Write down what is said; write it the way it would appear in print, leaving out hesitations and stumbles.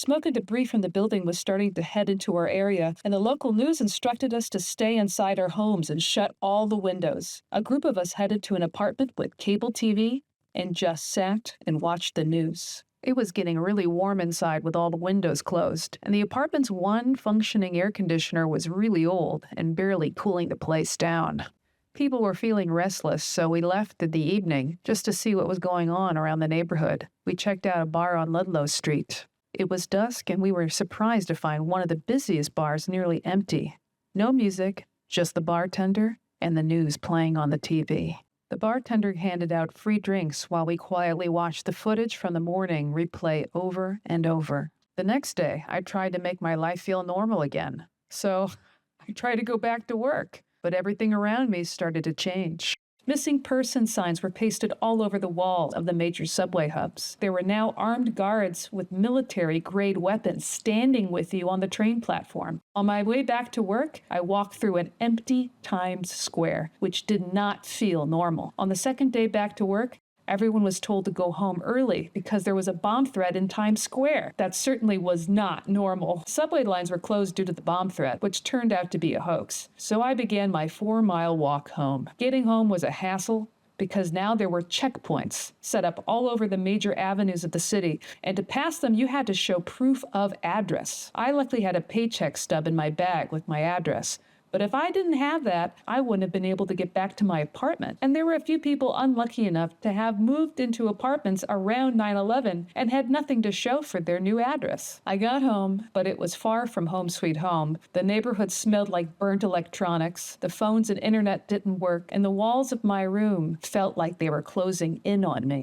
Smoke and debris from the building was starting to head into our area, and the local news instructed us to stay inside our homes and shut all the windows. A group of us headed to an apartment with cable TV and just sat and watched the news. It was getting really warm inside with all the windows closed, and the apartment's one functioning air conditioner was really old and barely cooling the place down. People were feeling restless, so we left in the evening just to see what was going on around the neighborhood. We checked out a bar on Ludlow Street. It was dusk, and we were surprised to find one of the busiest bars nearly empty. No music, just the bartender and the news playing on the TV. The bartender handed out free drinks while we quietly watched the footage from the morning replay over and over. The next day, I tried to make my life feel normal again. So I tried to go back to work, but everything around me started to change. Missing person signs were pasted all over the walls of the major subway hubs. There were now armed guards with military-grade weapons standing with you on the train platform. On my way back to work, I walked through an empty Times Square, which did not feel normal. On the second day back to work, everyone was told to go home early because there was a bomb threat in Times Square. That certainly was not normal. Subway lines were closed due to the bomb threat, which turned out to be a hoax. So I began my 4-mile walk home. Getting home was a hassle because now there were checkpoints set up all over the major avenues of the city, and to pass them, you had to show proof of address. I luckily had a paycheck stub in my bag with my address. But if I didn't have that, I wouldn't have been able to get back to my apartment. And there were a few people unlucky enough to have moved into apartments around 9/11 and had nothing to show for their new address. I got home, but it was far from home sweet home. The neighborhood smelled like burnt electronics, the phones and internet didn't work, and the walls of my room felt like they were closing in on me.